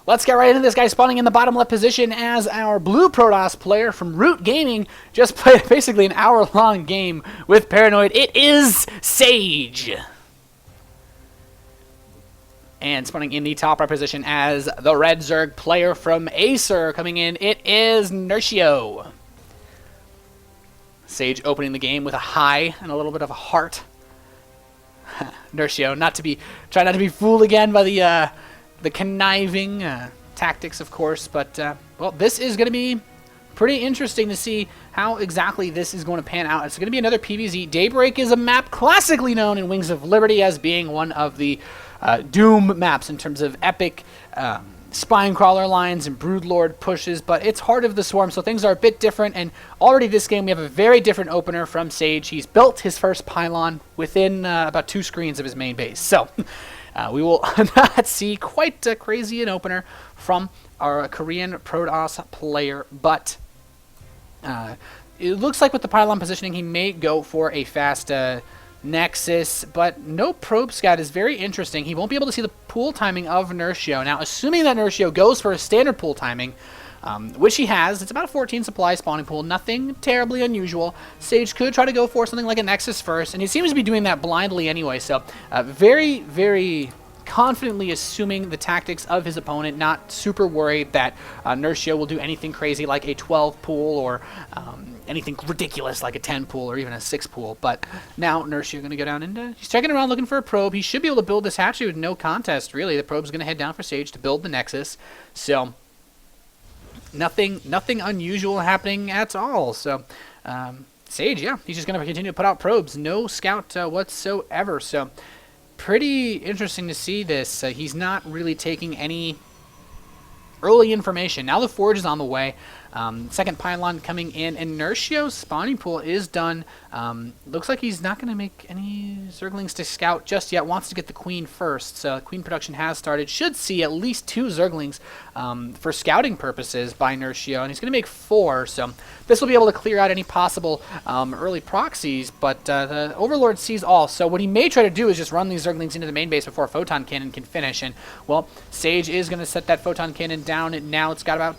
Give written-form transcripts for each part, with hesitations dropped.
let's get right into this guy spawning in the bottom left position as our blue Protoss player from Root Gaming just played basically an hour-long game with Paranoid. It is Sage. And spawning in the top right position as the red Zerg player from Acer coming in, it is Nerchio. Sage opening the game with a high and a little bit of a heart. Nerchio, try not to be fooled again by the conniving tactics, of course, but well, this is going to be pretty interesting to see how exactly this is going to pan out. It's going to be another PvZ. Daybreak is a map classically known in Wings of Liberty as being one of the Doom maps in terms of epic spine crawler lines and broodlord pushes, but it's Heart of the Swarm, so things are a bit different. And already this game we have a very different opener from Sage. He's built his first pylon within about 2 screens of his main base, so we will not see quite crazy an opener from our Korean Protoss player, but it looks like with the pylon positioning he may go for a fast Nexus, but no probe scout is very interesting. He won't be able to see the pool timing of Nerchio. Now, assuming that Nerchio goes for a standard pool timing, which he has, it's about a 14 supply spawning pool, nothing terribly unusual. Sage could try to go for something like a Nexus first, and he seems to be doing that blindly anyway, so very, very confidently assuming the tactics of his opponent, not super worried that Nerchio will do anything crazy like a 12 pool or anything ridiculous like a 10 pool or even a 6 pool. But now Nerchio going to go down and he's checking around looking for a probe. He should be able to build this hatchery with no contest, really. The probe's going to head down for Sage to build the Nexus. So nothing unusual happening at all. So Sage, yeah, he's just going to continue to put out probes. No scout whatsoever. So pretty interesting to see this. He's not really taking any early information. Now the Forge is on the way. Second pylon coming in, and Nerchio's spawning pool is done. Looks like he's not going to make any Zerglings to scout just yet. Wants to get the Queen first. So Queen production has started. Should see at least 2 Zerglings for scouting purposes by Nerchio, and he's going to make 4. So this will be able to clear out any possible early proxies, but the Overlord sees all. So what he may try to do is just run these Zerglings into the main base before a Photon Cannon can finish. And, well, Sage is going to set that Photon Cannon down, and now it's got about,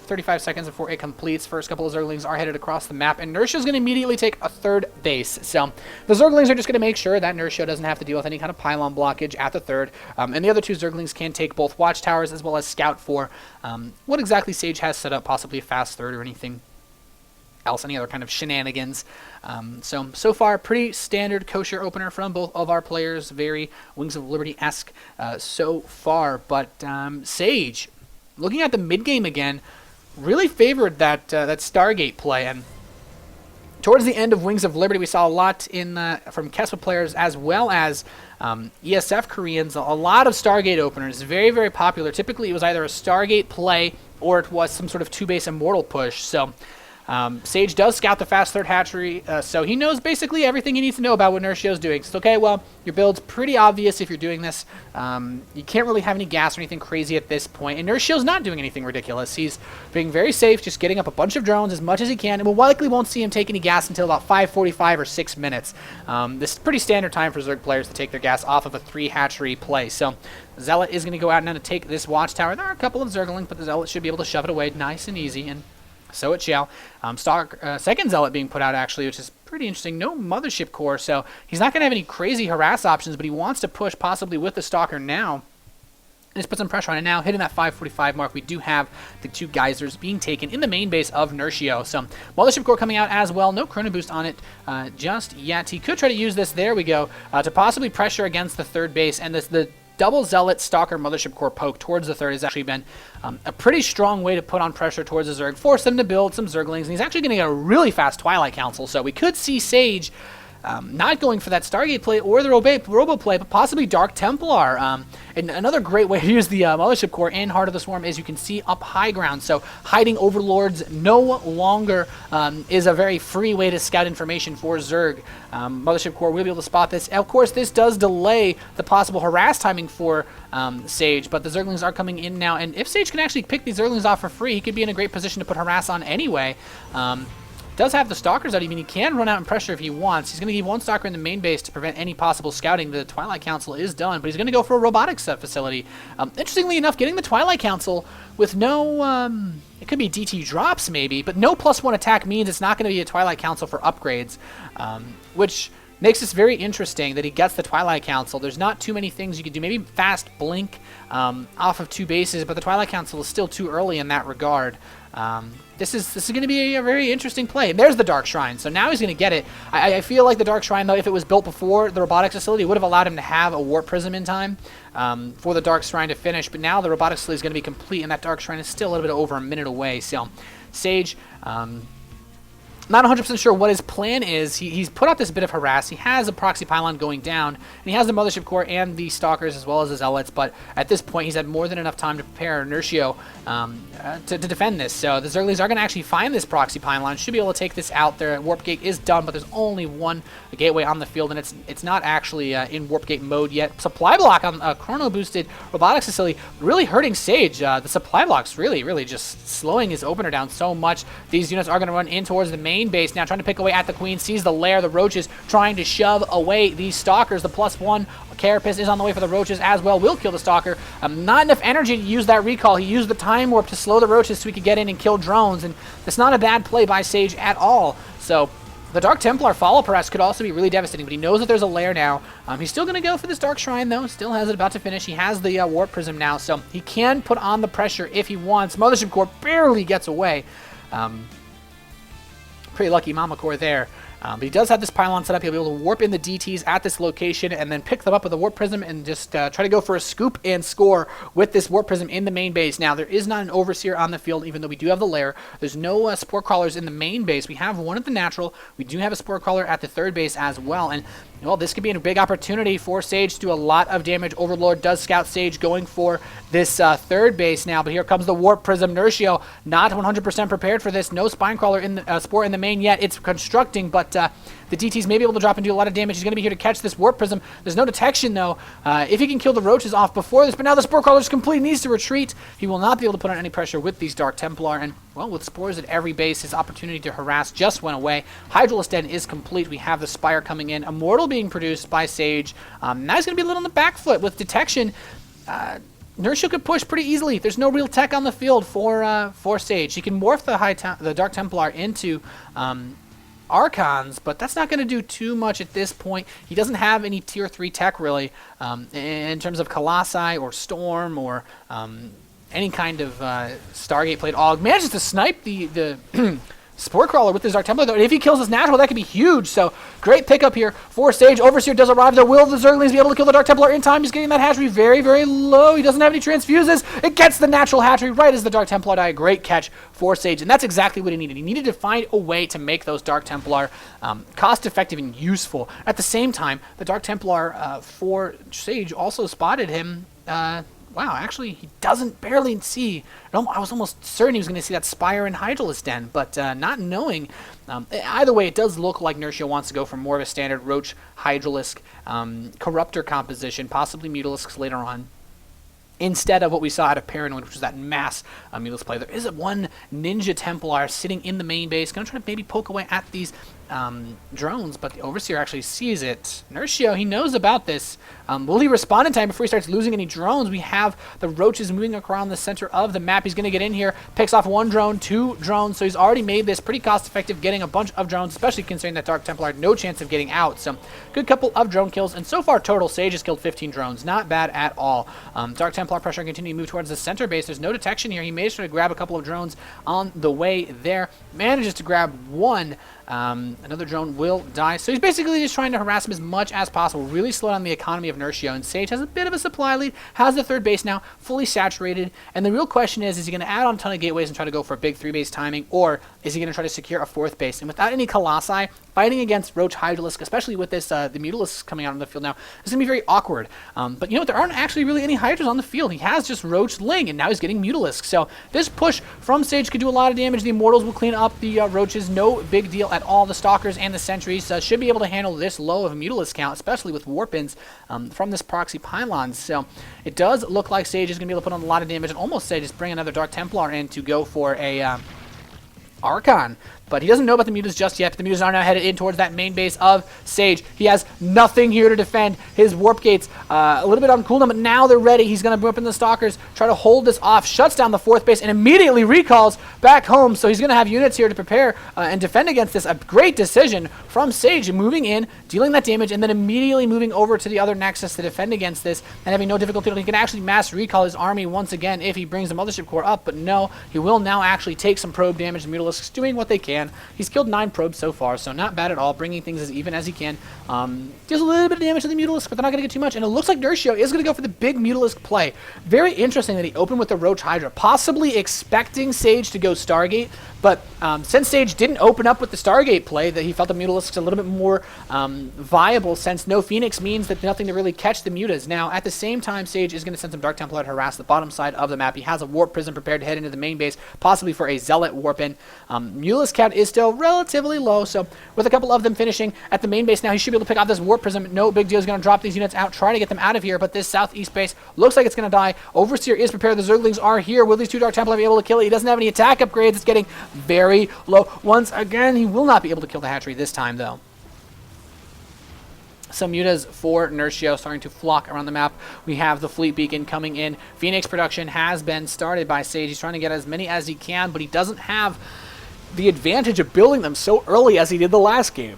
35 seconds before it completes. First couple of Zerglings are headed across the map, and Nerchio's going to immediately take a 3rd base. So the Zerglings are just going to make sure that Nerchio doesn't have to deal with any kind of pylon blockage at the 3rd, and the other 2 Zerglings can take both watchtowers as well as scout for what exactly Sage has set up, possibly a fast 3rd or anything else, any other kind of shenanigans. So far, pretty standard kosher opener from both of our players, very Wings of Liberty-esque so far, but Sage, looking at the mid-game again, really favored that Stargate play, and towards the end of Wings of Liberty, we saw a lot from Kespa players as well as ESF Koreans. A lot of Stargate openers, very, very popular. Typically, it was either a Stargate play or it was some sort of 2-base Immortal push. So Sage does scout the fast 3rd hatchery, so he knows basically everything he needs to know about what Nerchio's doing. So, okay, well, your build's pretty obvious if you're doing this. You can't really have any gas or anything crazy at this point, and Nerchio's not doing anything ridiculous. He's being very safe, just getting up a bunch of drones as much as he can, and we likely won't see him take any gas until about 5:45 or 6 minutes. This is pretty standard time for Zerg players to take their gas off of a 3 hatchery play. So Zealot is going to go out now to take this watchtower. There are a couple of Zerglings, but the Zealot should be able to shove it away nice and easy, and so it shall. Second Zealot being put out, actually, which is pretty interesting. No Mothership Core, so he's not going to have any crazy harass options, but he wants to push possibly with the Stalker now. And just put some pressure on it now. Hitting that 5:45 mark, we do have the 2 geysers being taken in the main base of Nerchio. So Mothership Core coming out as well. No Chrono Boost on it just yet. He could try to use this, there we go, to possibly pressure against the 3rd base, and the double Zealot Stalker Mothership Core poke towards the 3rd has actually been a pretty strong way to put on pressure towards the Zerg, force them to build some Zerglings, and he's actually going to get a really fast Twilight Council, so we could see Sage not going for that Stargate play or the Robo play, but possibly Dark Templar. And another great way to use the Mothership Core in Heart of the Swarm is you can see up high ground, so hiding Overlords no longer is a very free way to scout information for Zerg. Mothership Core will be able to spot this. Of course, this does delay the possible harass timing for Sage, but the Zerglings are coming in now, and if Sage can actually pick these Zerglings off for free, he could be in a great position to put harass on anyway. does have the Stalkers out. I mean, he can run out and pressure if he wants. He's going to leave one Stalker in the main base to prevent any possible scouting. The Twilight Council is done, but he's going to go for a robotics facility. Interestingly enough, getting the Twilight Council with no, it could be DT drops maybe, but no +1 attack means it's not going to be a Twilight Council for upgrades, which makes this very interesting that he gets the Twilight Council. There's not too many things you can do. Maybe fast blink off of 2 bases, but the Twilight Council is still too early in that regard. This is going to be a very interesting play. And there's the Dark Shrine, so now he's going to get it. I feel like the Dark Shrine, though, if it was built before the robotics facility, would have allowed him to have a Warp Prism in time for the Dark Shrine to finish. But now the robotics facility is going to be complete, and that Dark Shrine is still a little bit over a minute away. So Sage, not 100% sure what his plan is. He's put out this bit of harass. He has a proxy pylon going down, and he has the Mothership Core and the Stalkers as well as his Zealots, but at this point he's had more than enough time to prepare Nerchio to defend this. So the Zerglings are going to actually find this proxy pylon, should be able to take this out. Their Warp Gate is done, but there's only one gateway on the field, and it's not actually in Warp Gate mode yet. Supply block on a chrono-boosted robotics facility really hurting Sage. The supply block's really just slowing his opener down so much. These units are going to run in towards the main base now, trying to pick away at the Queen, sees the lair, the Roaches trying to shove away these Stalkers. The +1 Carapace is on the way for the Roaches as well, will kill the Stalker. Not enough energy to use that recall. He used the Time Warp to slow the Roaches so he could get in and kill drones, and that's not a bad play by Sage at all. So the Dark Templar follow-up harass could also be really devastating, but he knows that there's a lair now. He's still going to go for this Dark Shrine, though. Still has it about to finish. He has the Warp Prism now, so he can put on the pressure if he wants. Mothership Core barely gets away. Pretty lucky Mama Core there. But he does have this pylon set up. He'll be able to warp in the DTs at this location and then pick them up with a Warp Prism and just try to go for a scoop and score with this Warp Prism in the main base. Now, there is not an Overseer on the field, even though we do have the lair. There's no Spore Crawlers in the main base. We have one at the natural. We do have a Spore Crawler at the third base as well. And, well, this could be a big opportunity for Sage to do a lot of damage. Overlord does scout Sage going for this third base now. But here comes the Warp Prism. Nerchio not 100% prepared for this. No Spine Crawler in the Spore in the main yet. It's constructing, but the DTs may be able to drop and do a lot of damage. He's going to be here to catch this Warp Prism. There's no detection, though. If he can kill the Roaches off before this, but now the Spore Crawler is complete. He needs to retreat. He will not be able to put on any pressure with these Dark Templar. And, well, with Spores at every base, his opportunity to harass just went away. Hydralisk Den is complete. We have the Spire coming in. Immortal being produced by Sage. Now he's going to be a little on the back foot with detection. Nerchio could push pretty easily. There's no real tech on the field for Sage. He can morph the Dark Templar into Archons, but that's not going to do too much at this point. He doesn't have any tier 3 tech really in terms of Colossi or Storm or any kind of Stargate Plate Aug. Manages to snipe the Spore Crawler with his Dark Templar, though, and if he kills his natural, that could be huge. So great pickup here for Sage. Overseer does arrive, though. Will the Zerglings be able to kill the Dark Templar in time? He's getting that hatchery very, very low. He doesn't have any transfuses. It gets the natural hatchery right as the Dark Templar die. Great catch for Sage, and that's exactly what he needed. He needed to find a way to make those Dark Templar cost-effective and useful. At the same time, the Dark Templar for Sage also spotted him. Wow, actually, he doesn't barely see. I was almost certain he was going to see that Spire and Hydralisk Den, but not knowing. Either way, it does look like Nerchio wants to go for more of a standard Roach, Hydralisk, Corruptor composition, possibly Mutalisks later on, instead of what we saw out of Paranoid, which was that mass Mutalisk play. There is one Ninja Templar sitting in the main base, going to try to maybe poke away at these drones, but the Overseer actually sees it. Nerchio, he knows about this. Will he respond in time before he starts losing any drones? We have the Roaches moving around the center of the map. He's going to get in here, picks off 1 drone, 2 drones, so he's already made this pretty cost-effective, getting a bunch of drones, especially considering that Dark Templar had no chance of getting out. So good couple of drone kills, and so far total, Sage has killed 15 drones. Not bad at all. Dark Templar pressure continuing to move towards the center base. There's no detection here. He managed to grab a couple of drones on the way there. Manages to grab 1. Another drone will die. So he's basically just trying to harass him as much as possible, really slow down the economy of Nerchio. And Sage has a bit of a supply lead, has the third base now fully saturated. And the real question is he going to add on a ton of gateways and try to go for a big 3-base timing, or is he going to try to secure a 4th base? And without any Colossi, fighting against Roach Hydralisk, especially with this the Mutalisks coming out on the field now, it's going to be very awkward. But you know what? There aren't actually really any Hydras on the field. He has just Roach Ling, and now he's getting Mutalisks. So this push from Sage could do a lot of damage. The Immortals will clean up the Roaches. No big deal at all. The Stalkers and the Sentries should be able to handle this low of a Mutalisk count, especially with Warp-ins from this proxy pylon. So it does look like Sage is going to be able to put on a lot of damage, and almost say just bring another Dark Templar in to go for a Archon. But he doesn't know about the mutas just yet. But the mutas are now headed in towards that main base of Sage. He has nothing here to defend. His warp gates a little bit on cooldown, but now they're ready. He's going to whip in the Stalkers, try to hold this off, shuts down the 4th base, and immediately recalls back home. So he's going to have units here to prepare and defend against this. A great decision from Sage, moving in, dealing that damage, and then immediately moving over to the other Nexus to defend against this and having no difficulty. He can actually mass recall his army once again if he brings the Mothership Core up, but no, he will now actually take some probe damage. The Mutalisks doing what they can. He's killed 9 probes so far, so not bad at all, bringing things as even as he can. Deals a little bit of damage to the Mutalisk, but they're not going to get too much, and it looks like Nerchio is going to go for the big Mutalisk play. Very interesting that he opened with the Roach Hydra, possibly expecting Sage to go Stargate, but since Sage didn't open up with the Stargate play, that he felt the Mutalisks a little bit more viable, since no Phoenix means that nothing to really catch the Mutas. Now, at the same time, Sage is going to send some Dark Templar to harass the bottom side of the map. He has a Warp Prism prepared to head into the main base, possibly for a Zealot Warp in. Mutalisk count is still relatively low, so with a couple of them finishing at the main base now, he should be able to pick off this Warp Prism. No big deal. He's going to drop these units out, try to get them out of here, but this southeast base looks like it's going to die. Overseer is prepared. The Zerglings are here. Will these 2 Dark Templar be able to kill it? He doesn't have any attack upgrades. It's getting very low. Once again, he will not be able to kill the hatchery this time, though. Some mutas for Nerchio starting to flock around the map. We have the fleet beacon coming in. Phoenix production has been started by Sage. He's trying to get as many as he can, but he doesn't have the advantage of building them so early as he did the last game.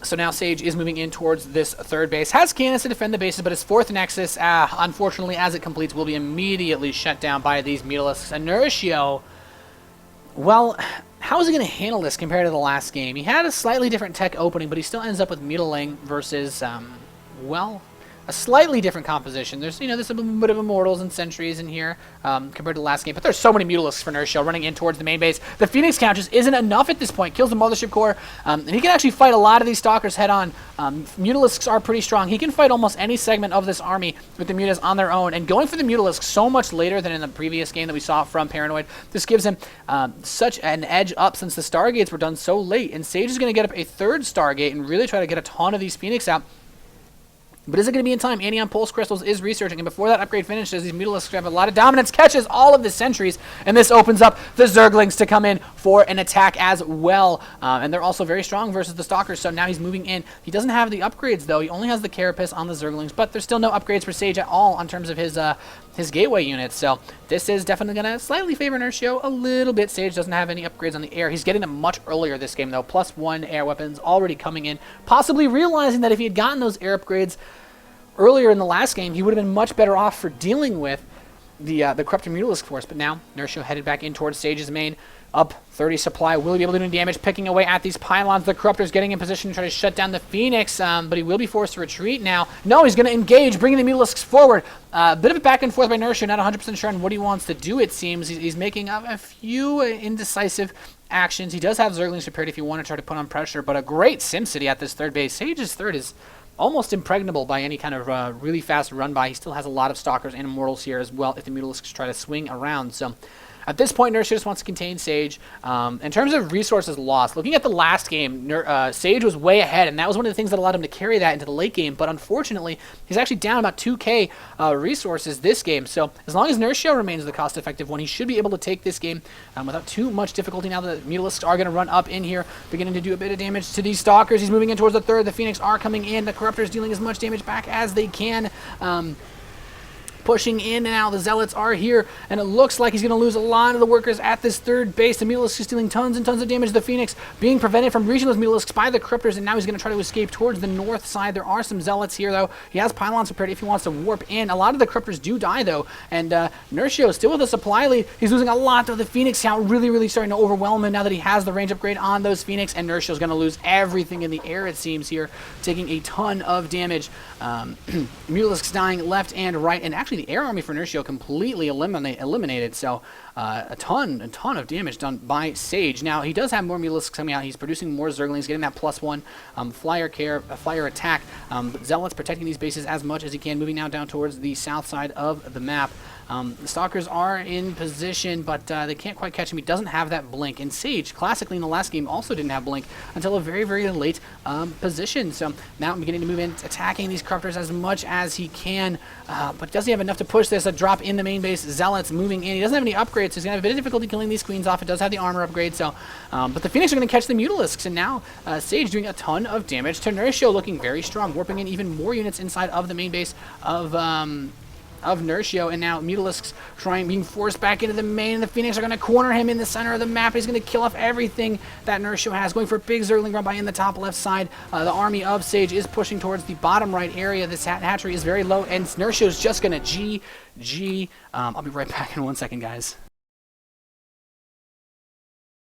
So now Sage is moving in towards this 3rd base. Has cannons to defend the bases, but his 4th Nexus, unfortunately, as it completes, will be immediately shut down by these Mutalisks. And Nerchio, well, how is he going to handle this compared to the last game? He had a slightly different tech opening, but he still ends up with Mutiling versus, well, a slightly different composition. There's, there's a bit of Immortals and Sentries in here compared to the last game, but there's so many Mutalisks for Nerchio running in towards the main base. The Phoenix count just isn't enough at this point. Kills the Mothership Core, and he can actually fight a lot of these Stalkers head-on. Mutalisks are pretty strong. He can fight almost any segment of this army with the Mutas on their own, and going for the Mutalisks so much later than in the previous game that we saw from Paranoid, this gives him such an edge up since the Stargates were done so late, and Sage is going to get up a 3rd Stargate and really try to get a ton of these Phoenix out. But is it going to be in time? Anion Pulse Crystals is researching, and before that upgrade finishes, these Mutalisks have a lot of dominance, catches all of the sentries, and this opens up the Zerglings to come in for an attack as well. And they're also very strong versus the Stalkers, so now he's moving in. He doesn't have the upgrades, though. He only has the Carapace on the Zerglings, but there's still no upgrades for Sage at all in terms of his gateway units, so this is definitely going to slightly favor Nerchio a little bit. Sage doesn't have any upgrades on the air. He's getting them much earlier this game, though. +1 air weapons already coming in, possibly realizing that if he had gotten those air upgrades earlier in the last game, he would have been much better off for dealing with the Corrupted Mutalisk force. But now, Nerchio headed back in towards Sage's main. Up 30 supply. Will he be able to do damage? Picking away at these pylons. The Corruptor's getting in position to try to shut down the Phoenix, but he will be forced to retreat now. No, he's going to engage, bringing the Mutalisks forward. Bit of a back and forth by Nerchio. Not 100% sure on what he wants to do, it seems. He's making a few indecisive actions. He does have Zerglings prepared if you want to try to put on pressure, but a great SimCity at this 3rd base. Sage's 3rd is almost impregnable by any kind of really fast run by. He still has a lot of Stalkers and Immortals here as well if the Mutalisks try to swing around. So at this point, Nerchio just wants to contain Sage. In terms of resources lost, looking at the last game, Sage was way ahead, and that was one of the things that allowed him to carry that into the late game. But unfortunately, he's actually down about 2k resources this game. So as long as Nerchio remains the cost-effective one, he should be able to take this game without too much difficulty. Now the Mutalisks are going to run up in here, beginning to do a bit of damage to these Stalkers. He's moving in towards the 3rd. The Phoenix are coming in. The Corruptors dealing as much damage back as they can. Pushing in now, the Zealots are here, and it looks like he's going to lose a lot of the workers at this 3rd base. The Mutalisks is dealing tons and tons of damage. The Phoenix being prevented from reaching those Mutalisks by the Corruptors, and now he's going to try to escape towards the north side. There are some Zealots here, though. He has pylons prepared if he wants to warp in. A lot of the Corruptors do die, though, and Nerchio is still with a supply lead. He's losing a lot, though. The Phoenix count really starting to overwhelm him now that he has the range upgrade on those Phoenix, and Nerchio is going to lose everything in the air, it seems, here, taking a ton of damage. Mutalisks dying left and right, and actually the air army for Nerchio completely eliminated, so a ton of damage done by Sage. Now, he does have more Mutalisks coming out. He's producing more Zerglings, getting that +1 flyer attack. But Zealots protecting these bases as much as he can, moving now down towards the south side of the map. The Stalkers are in position, but they can't quite catch him. He doesn't have that blink. And Sage, classically in the last game, also didn't have blink until a very late position. So now I'm beginning to move in, attacking these Corruptors as much as he can. But does he have enough to push this. A drop in the main base. Zealots moving in. He doesn't have any upgrades, so he's going to have a bit of difficulty killing these queens off. It does have the armor upgrade, so... but the Phoenix are going to catch the Mutalisks, and now Sage doing a ton of damage to Nerchio, looking very strong, warping in even more units inside of the main base of Nerchio, and now Mutalisks being forced back into the main, and the Phoenix are going to corner him in the center of the map. He's going to kill off everything that Nerchio has, going for a big Zergling run by in the top left side. The army of Sage is pushing towards the bottom right area. This hatchery is very low, and Nerchio's just going to GG. I'll be right back in 1 second, guys.